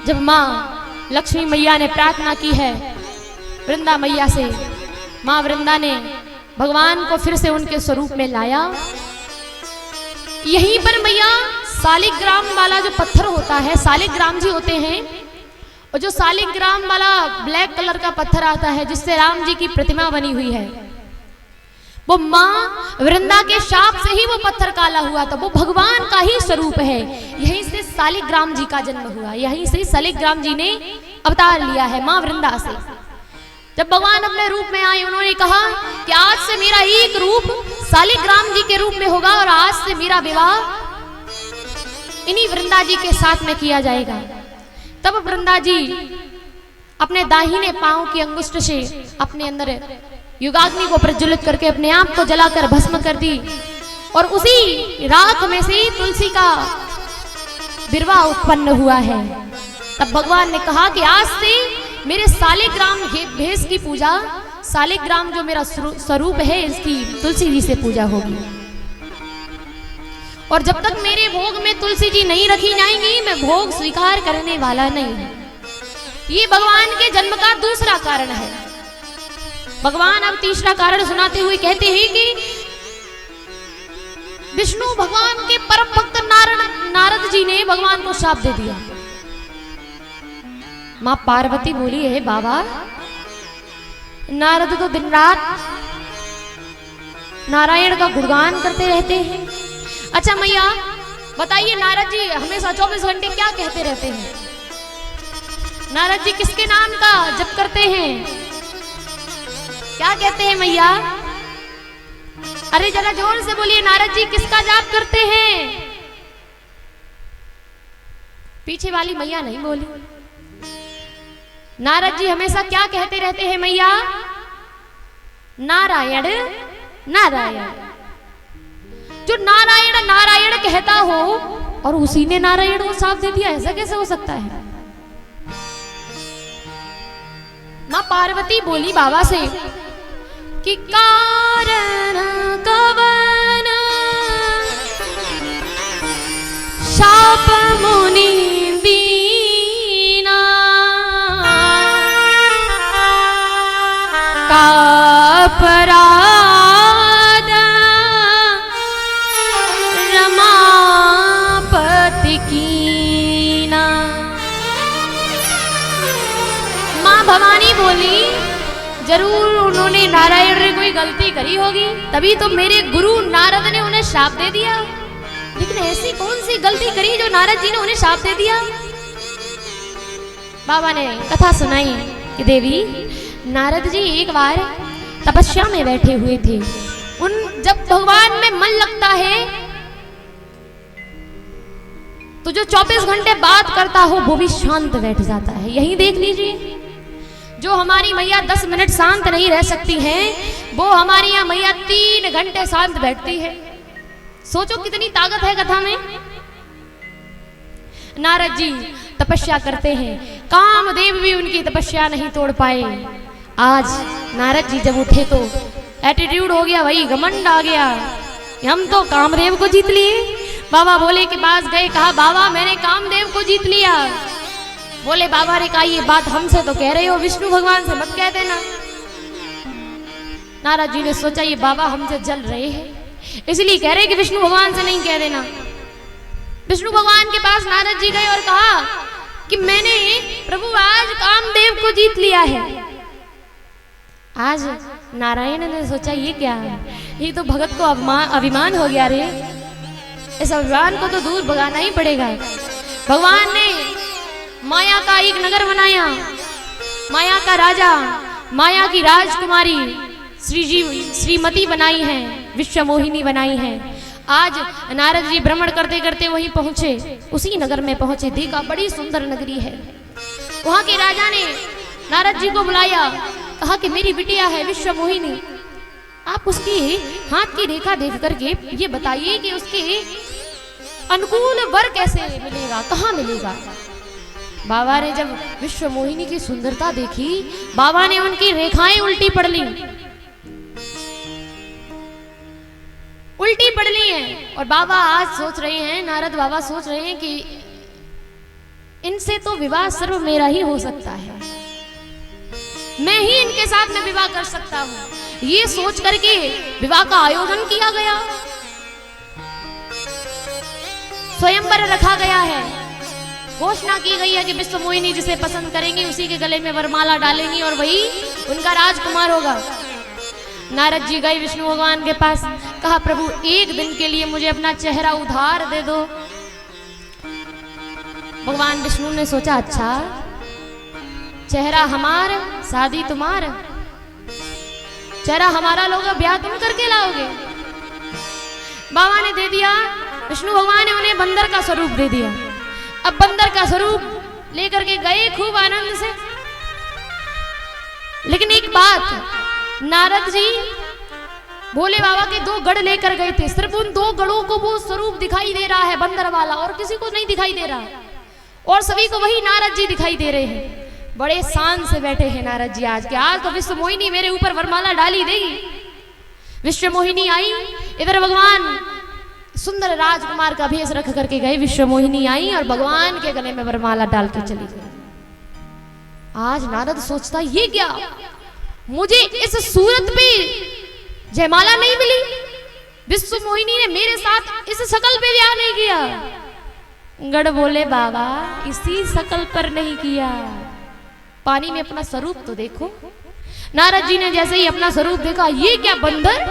जब माँ लक्ष्मी मैया ने प्रार्थना की है वृंदा मैया से, माँ वृंदा ने भगवान को फिर से उनके स्वरूप में लाया। यहीं पर मैया शालिग्राम वाला जो पत्थर होता है, शालिग्राम जी होते हैं, और जो शालिग्राम वाला ब्लैक कलर का पत्थर आता है जिससे राम जी की प्रतिमा बनी हुई है, वो माँ वृंदा के शाप से ही वो पत्थर काला हुआ था। वो भगवान का ही स्वरूप है। यहीं से शालिग्राम जी का जन्म हुआ, यहीं से शालिग्राम जी ने अवतार लिया है माँ वृंदा से। जब भगवान अपने रूप में आए, उन्होंने कहा कि आज से मेरा एक रूप शालिग्राम जी के रूप में होगा और आज से मेरा विवाह इन्हीं वृंदा जी के साथ में किया जाएगा। तब वृंदा जी अपने दाहिने पांव की अंगुष्ठ से अपने अंदर युगाग्नि को प्रज्वलित करके अपने आप को जलाकर भस्म कर दी, और उसी राख में से तुलसी का बिरवा उत्पन्न हुआ है। तब भगवान ने कहा कि आज से मेरे शालिग्राम भेष की पूजा, शालिग्राम जो मेरा स्वरूप है, इसकी तुलसी जी से पूजा होगी। और जब तक मेरे भोग में तुलसी जी नहीं रखी जाएंगी, मैं भोग स्वीकार करने वाला नहीं हूं। ये भगवान के जन्म का दूसरा कारण है। भगवान अब तीसरा कारण सुनाते हुए कहते हैं कि विष्णु भगवान के परम भक्त नारद जी ने भगवान को शाप दे दिया। मां पार्वती बोली, है बाबा, नारद तो दिन रात नारायण का गुणगान करते रहते हैं। अच्छा मैया बताइए, नारद जी हमेशा 24 घंटे क्या कहते रहते हैं? नारद जी किसके नाम का जप करते हैं? क्या कहते हैं मैया? अरे जरा जोर से बोलिए, नारद जी किसका जाप करते हैं? पीछे वाली मैया नहीं बोली। नारद जी हमेशा क्या कहते रहते हैं मैया? नारायण नारायण। जो नारायण नारायण कहता हो और उसी ने नारायण को शाप दे दिया, ऐसा कैसे हो सकता है? मां पार्वती बोली बाबा से कि कारण कवन शाप मुनि दीना, का अपराध रमापति कीना। मां भवानी बोली, जरूर उन्होंने नारायण ने कोई गलती करी होगी, तभी तो मेरे गुरु नारद ने उन्हें शाप दे दिया। लेकिन ऐसी कौन सी गलती करी जो नारद जी ने उन्हें शाप दे दिया? बाबा ने कथा सुनाई कि देवी, नारद जी एक बार तपस्या में बैठे हुए थे। जब भगवान में मन लगता है तो जो 24 घंटे बात करता हो वो भी शांत बैठ जाता है। यही देख लीजिए, जो हमारी मैया 10 मिनट शांत नहीं रह सकती हैं, वो हमारी यहाँ मैया 3 घंटे शांत बैठती है। सोचो कितनी ताकत है कथा में। नारद जी तपस्या करते हैं, कामदेव भी उनकी तपस्या नहीं तोड़ पाए। आज नारद जी जब उठे तो एटीट्यूड हो गया, भाई घमंड आ गया, हम तो कामदेव को जीत लिए। बाबा बोले के पास गए, कहा बाबा मैंने कामदेव को जीत लिया। बोले बाबा ने कहा ये बात हमसे तो कह रहे हो, विष्णु भगवान से मत कह देना। नारद जी ने सोचा ये बाबा हमसे जल रहे हैं, इसलिए कह रहे कि विष्णु भगवान से नहीं कह देना। विष्णु भगवान के पास नारद जी गए और कहा कि मैंने प्रभु आज कामदेव को जीत लिया है। आज नारायण ने सोचा ये क्या है, ये तो भगत को अभिमान हो गया रे, इस अभिमान को तो दूर भगाना ही पड़ेगा। भगवान ने माया का एक नगर बनाया, माया का राजा, माया की राजकुमारी श्रीमती बनाई है, विश्वमोहिनी बनाई है। आज नारद जी भ्रमण करते करते वहीं पहुंचे, उसी नगर में पहुंचे, देखा बड़ी सुंदर नगरी है। वहां के राजा ने नारद जी को बुलाया, कहा कि मेरी बिटिया है विश्वमोहिनी, आप उसकी हाथ की रेखा देख करके ये बताइए कि उसके अनुकूल वर कैसे मिलेगा, कहाँ मिलेगा। बाबा ने जब विश्वमोहिनी की सुंदरता देखी, बाबा ने उनकी रेखाएं उल्टी पढ़ ली, उल्टी पढ़ ली हैं। और बाबा आज सोच रहे हैं, नारद बाबा सोच रहे हैं कि इनसे तो विवाह सर्व मेरा ही हो सकता है, मैं ही इनके साथ में विवाह कर सकता हूं। ये सोच करके विवाह का आयोजन किया गया, स्वयंवर रखा गया है, घोषणा की गई है कि विश्व मोहिनी जिसे पसंद करेंगी उसी के गले में वरमाला डालेंगी और वही उनका राजकुमार होगा। नारद जी गए विष्णु भगवान के पास, कहा प्रभु एक दिन के लिए मुझे अपना चेहरा उधार दे दो। भगवान विष्णु ने सोचा अच्छा चेहरा हमारा शादी तुम्हारा, चेहरा हमारा लोगे ब्याह तुम करके लाओगे। बाबा ने दे दिया, विष्णु भगवान ने उन्हें बंदर का स्वरूप दे दिया। अब बंदर का स्वरूप लेकर के गए खूब आनंद से, लेकिन एक बात, नारद जी भोले बाबा के 2 गढ़ लेकर गए थे, सिर्फ उन 2 गढ़ों को वो स्वरूप दिखाई दे रहा है बंदर वाला, और किसी को नहीं दिखाई दे रहा, और सभी को वही नारद जी दिखाई दे रहे हैं। बड़े शान से बैठे हैं नारद जी आज के, आज तो विश्व मोहिनी मेरे ऊपर वरमाला डाली देगी। विश्व मोहिनी आई, इधर भगवान सुंदर राजकुमार का भेष रख करके गए, विश्व मोहिनी आई और भगवान के गले में वरमाला डाल के चली गई। आज नारद सोचता ये क्या, मुझे इस सूरत पे जयमाला नहीं मिली, विश्व मोहिनी ने मेरे साथ इस शकल पे ब्याह नहीं किया। गढ़ बोले बाबा इसी शकल पर नहीं किया, पानी में अपना स्वरूप तो देखो। नारद जी ने जैसे ही अपना स्वरूप देखा, ये क्या बंदर,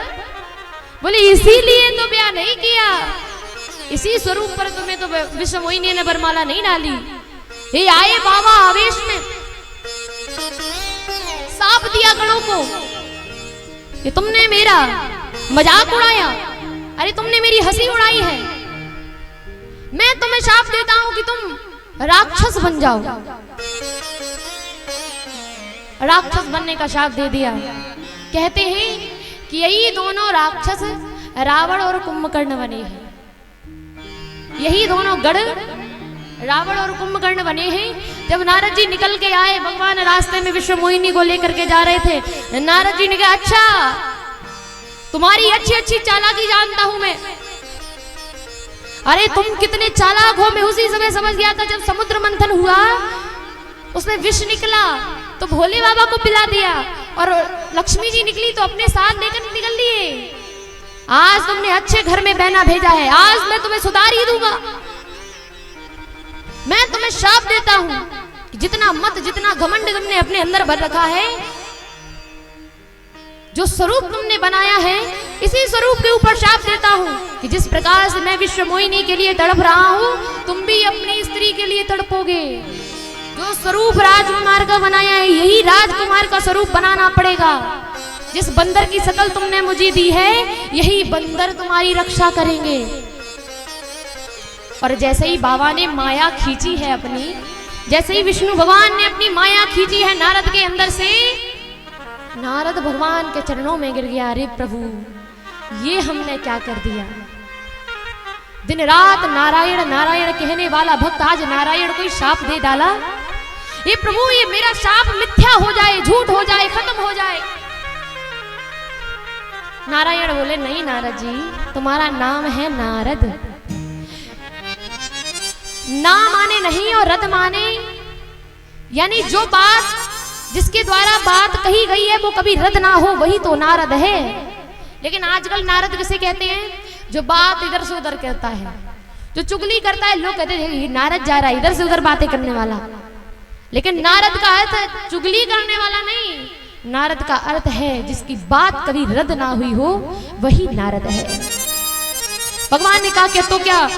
बोले इसीलिए तो ब्याह नहीं किया, इसी स्वरूप पर तुम्हें तो विश्व मोहिनी ने वरमाला नहीं डाली। ये आए बाबा आवेश में, साप दिया गणों को कि तुमने मेरा मजाक उड़ाया, अरे तुमने मेरी हंसी उड़ाई है, मैं तुम्हें शाप देता हूं कि तुम राक्षस बन जाओ। राक्षस बनने का शाप दे दिया। कहते हैं कि यही दोनों राक्षस रावण और कुंभकर्ण बने हैं, यही दोनों गढ़ रावण और कुंभकर्ण बने हैं। जब नारद जी निकल के आए, भगवान रास्ते में विश्व मोहिनी को लेकर के जा रहे थे, नारद जी ने कहा अच्छा तुम्हारी अच्छी अच्छी चालाकी जानता हूं मैं, अरे तुम कितने चालाक हो मैं उसी समय समझ गया था। जब समुद्र मंथन हुआ उसमें विष निकला तो भोले बाबा को पिला दिया, और लक्ष्मी जी निकली तो अपने साथ लेकर निकल लिए। आज तुमने अच्छे घर में बहना भेजा है, आज मैं तुम्हें सुधार ही दूंगा। मैं तुम्हें शाप देता हूं कि जितना मत, जितना घमंड तुमने अपने अंदर भर रखा है, जो स्वरूप तुमने बनाया है, इसी स्वरूप के ऊपर शाप देता हूं कि जिस प्रकार से मैं विश्व मोहिनी के लिए तड़प रहा हूं, तुम भी अपनी स्त्री के लिए तड़पोगे। जो स्वरूप राजकुमार का बनाया है, यही राजकुमार का स्वरूप बनाना पड़ेगा। जिस बंदर की शकल तुमने मुझे दी है, यही बंदर तुम्हारी रक्षा करेंगे। और जैसे ही बाबा ने माया खींची है अपनी, जैसे ही विष्णु भगवान ने अपनी माया खींची है नारद के अंदर से, नारद भगवान के चरणों में गिर गया। अरे प्रभु ये हमने क्या कर दिया, दिन रात नारायण नारायण कहने वाला भक्त आज नारायण को शाप दे डाला। ये प्रभु ये मेरा शाप मिथ्या हो जाए, झूठ हो जाए, खत्म हो जाए। नारायण बोले नहीं नारद जी, तुम्हारा नाम है नारद, नाम माने नहीं और रद माने, यानी जो बात जिसके द्वारा बात कही गई है वो कभी रद ना हो, वही तो नारद है। लेकिन आजकल नारद किसे कहते हैं, जो बात इधर से उधर करता है, जो चुगली करता है। लोग कहते हैं ये नारद जा रहा है इधर से उधर बातें करने वाला, लेकिन नारद का अर्थ चुगली करने वाला नहीं, नारद का अर्थ है जिसकी बात कभी रद्द ना हुई हो, वही नारद है। भगवान ने कहा तो क्या,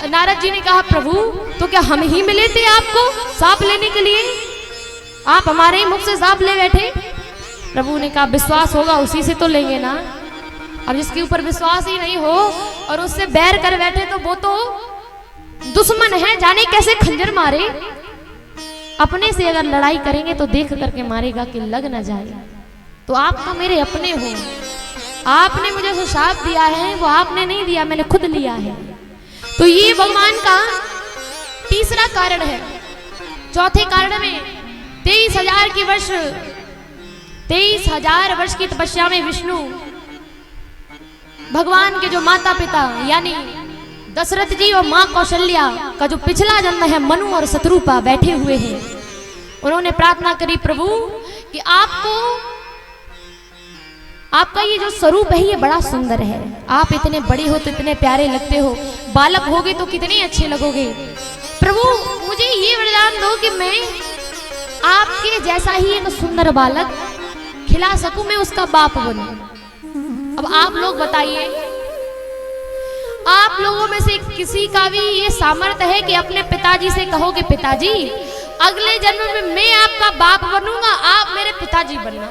नारद जी ने कहा प्रभु तो क्या हम ही मिले थे आपको सांप लेने के लिए, आप हमारे ही मुख से सांप ले बैठे। प्रभु ने कहा विश्वास होगा उसी से तो लेंगे ना, अब जिसके ऊपर विश्वास ही नहीं हो और उससे बैर कर बैठे तो वो तो दुश्मन है, जाने कैसे खंजर मारे। अपने से अगर लड़ाई करेंगे तो देख करके मारेगा कि लग ना जाए। तो आप तो मेरे अपने हो, आपने मुझे जो शाप दिया है वो आपने नहीं दिया, मैंने खुद लिया है। तो ये भगवान का तीसरा कारण है। चौथे कारण में 23,000 वर्ष की तपस्या में विष्णु भगवान के जो माता पिता यानी दशरथ जी और माँ कौशल्या का जो पिछला जन्म है मनु और शत्रुपा बैठे हुए हैं, उन्होंने प्रार्थना करी प्रभु कि आपका ये जो स्वरूप है ये बड़ा सुंदर है, आप इतने बड़े हो तो इतने प्यारे लगते हो, बालक होगे तो कितने अच्छे लगोगे। प्रभु मुझे ये वरदान दो कि मैं आपके जैसा ही एक सुंदर बालक खिला सकूं, मैं उसका बाप बनूं। अब आप लोग बताइए, आप लोगों में से किसी का भी ये सामर्थ्य है कि अपने पिताजी से कहो कि पिताजी अगले जन्म में मैं आपका बाप बनूंगा, आप मेरे पिताजी बनना?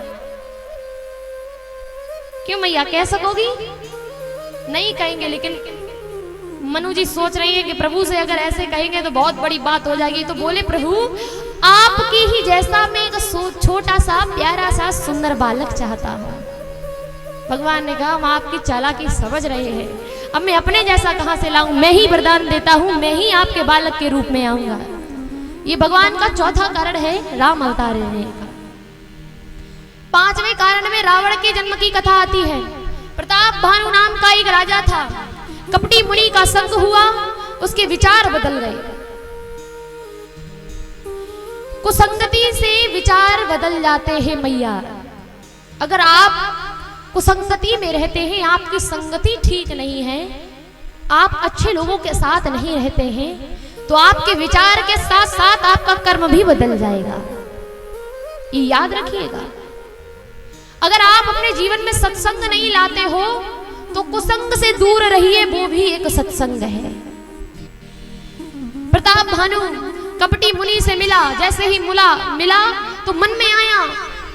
क्यों मैया, कह सकोगी? नहीं कहेंगे, लेकिन मनु जी सोच रही है कि प्रभु से अगर ऐसे कहेंगे तो बहुत बड़ी बात हो जाएगी। तो बोले प्रभु आपकी ही जैसा मैं एक छोटा सा प्यारा सा सुंदर बालक चाहता हूं। भगवान ने कहा हम आपकी चालाकी समझ रहे हैं, अब मैं अपने जैसा कहां से लाऊं, मैं ही वरदान देता हूं, मैं ही आपके बालक के रूप में आऊंगा। ये भगवान का चौथा कारण है राम अवतार लेने का। पांचवें कारण में रावण के जन्म की कथा आती है। प्रताप भानु नाम का एक राजा था, कपटी मुनि का संग हुआ, उसके विचार बदल गए। कुसंगति से विचार बदल जाते हैं मैया। अगर आप कुसंगति में रहते हैं, आपकी संगति ठीक नहीं है, आप अच्छे लोगों के साथ नहीं रहते हैं, तो आपके विचार के साथ साथ आपका कर्म भी बदल जाएगा। ये याद रखिएगा। अगर आप अपने जीवन में सत्संग नहीं लाते हो तो कुसंग से दूर रहिए, वो भी एक सत्संग है। प्रताप भानु कपटी मुनि से मिला, जैसे ही मिला तो मन में आया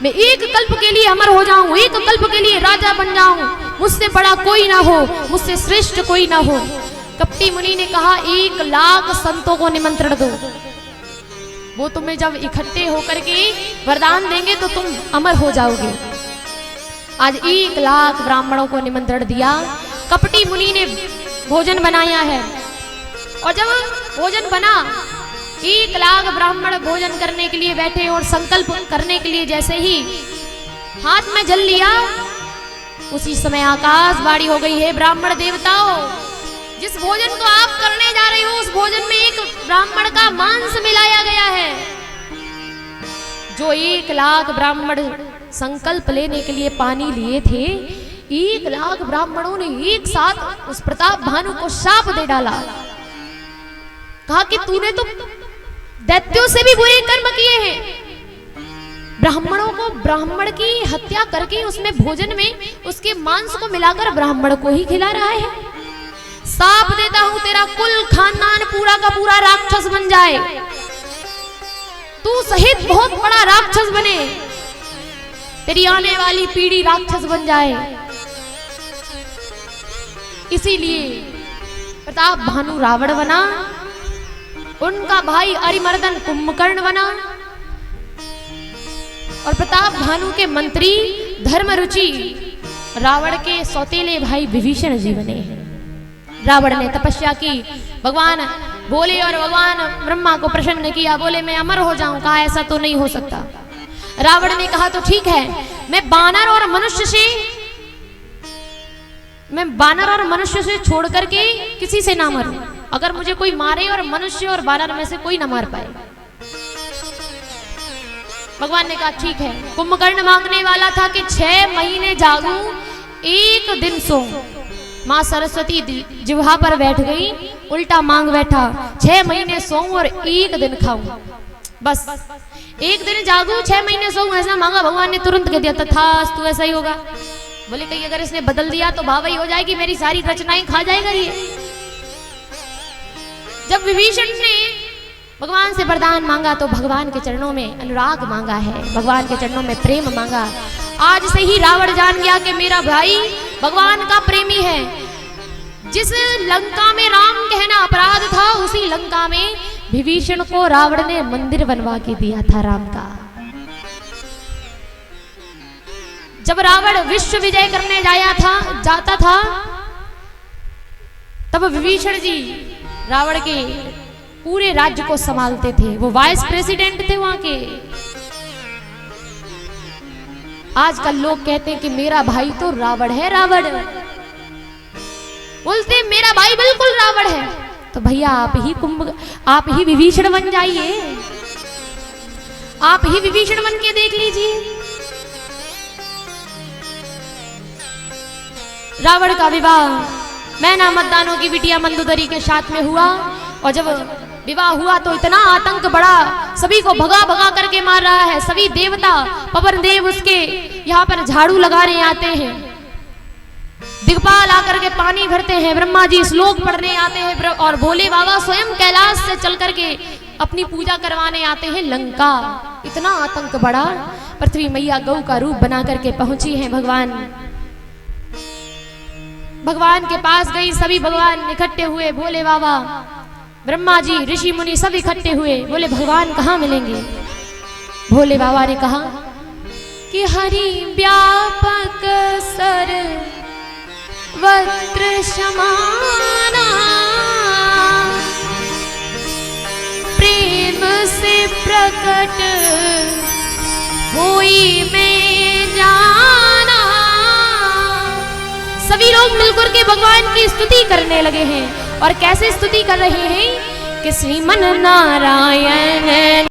मैं एक कल्प के लिए अमर हो जाऊं, एक कल्प के लिए राजा बन जाऊं, मुझसे बड़ा कोई ना हो, मुझसे श्रेष्ठ कोई ना हो। कपटी मुनि ने कहा 1 लाख संतों को निमंत्रण दो, वो तुम्हें जब इकट्ठे होकर के वरदान देंगे तो तुम अमर हो जाओगे। आज 1 लाख ब्राह्मणों को निमंत्रण दिया। कपटी मुनि ने भोजन बनाया है, और जब भोजन बना 1 लाख ब्राह्मण भोजन करने के लिए बैठे, और संकल्प करने के लिए जैसे ही हाथ में जल लिया, उसी समय आकाशवाणी हो गई है ब्राह्मण देवताओं, जिस भोजन को आप करने जा रहे हो उस भोजन में एक ब्राह्मण का मांस मिलाया गया है। जो 1 लाख ब्राह्मण संकल्प लेने के लिए पानी लिए थे, 1 लाख ब्राह्मणों ने एक साथ उस प्रताप भानु को शाप दे डाला। कहा कि तूने तो दैत्यों से भी बुरे कर्म किए हैं, ब्राह्मणों को ब्राह्मण की हत्या करके उसमें भोजन में उसके मांस को मिलाकर ब्राह्मण को ही खिला रहा है। शाप देता हूं तेरा कुल खानदान पूरा का पूरा राक्षस बन जाए, तू सहित बहुत बड़ा राक्षस बने, तेरी आने वाली पीढ़ी राक्षस बन जाए। इसीलिए प्रताप भानु रावण बना, उनका भाई अरिमर्दन कुंभकर्ण बना, और प्रताप भानु के मंत्री धर्मरुचि रावण के सौतेले भाई विभीषण जी बने हैं। रावण ने तपस्या की, भगवान बोले और भगवान ब्रह्मा को प्रसन्न किया, बोले मैं अमर हो जाऊं। कहा ऐसा तो नहीं हो सकता। रावण ने कहा तो ठीक है, मैं बानर और मनुष्य से छोड़ करके किसी से ना मरूं, अगर मुझे कोई मारे और मनुष्य और बानर में से कोई ना मार पाए। भगवान ने कहा ठीक है। कुंभकर्ण मांगने वाला था कि 6 महीने जागूं, 1 दिन सोऊं। मां सरस्वती जिह्वा पर बैठ गई, उल्टा मांग बैठा 6 महीने सोऊं और 1 दिन खाऊं। बस 1 दिन जागूं, 6 महीने सोऊं, ऐसा मांगा। भगवान ने तुरंत कह दिया तथास्तु, ऐसा ही होगा। बोले कहीं अगर इसने बदल दिया तो भावई हो जाएगी, मेरी सारी रचनाएं खा जाएगा ये। जब विभीषण ने भगवान से वरदान मांगा तो भगवान के चरणों में अनुराग मांगा है, भगवान के चरणों में प्रेम मांगा। आज से ही रावण जान गया कि मेरा भाई भगवान का प्रेमी है। जिस लंका में राम कहना अपराध था, उसी लंका में विभीषण को रावण ने मंदिर बनवा के दिया था राम का। जब रावण विश्व विजय करने जाता था तब विभीषण जी रावण के पूरे राज्य को संभालते थे, वो वाइस प्रेसिडेंट थे वहां के। आजकल लोग कहते हैं कि मेरा भाई तो रावण है, रावण। बोलते मेरा भाई बिल्कुल रावण है। तो भैया आप ही विभीषण बन जाइए, आप ही विभीषण बन के देख लीजिए। रावण का विवाह मैना मतदानों की बिटिया मंदोदरी के साथ में हुआ, और जब विवाह हुआ तो इतना आतंक बढ़ा, सभी को भगा भगा करके मार रहा है। सभी देवता पवन देव उसके यहाँ पर झाड़ू लगाने आते हैं, दिग्पाल आकर के पानी भरते हैं, ब्रह्मा जी श्लोक पढ़ने आते हैं, और भोले बाबा स्वयं कैलाश से चल करके अपनी पूजा करवाने आते हैं लंका। इतना आतंक बढ़ा, पृथ्वी मैया गौ का रूप बना करके पहुंची हैं भगवान के पास गई। सभी भगवान इकट्ठे हुए, भोले बाबा ब्रह्मा जी ऋषि मुनि सब इकट्ठे हुए। बोले भगवान कहाँ मिलेंगे? भोले बाबा ने कहा कि हरि व्यापक सर वक्र समाना, प्रेम से प्रकट होई में जाना। सभी लोग मिलकर के भगवान की स्तुति करने लगे हैं। और कैसे स्तुति कर रहे हैं कि श्रीमन नारायण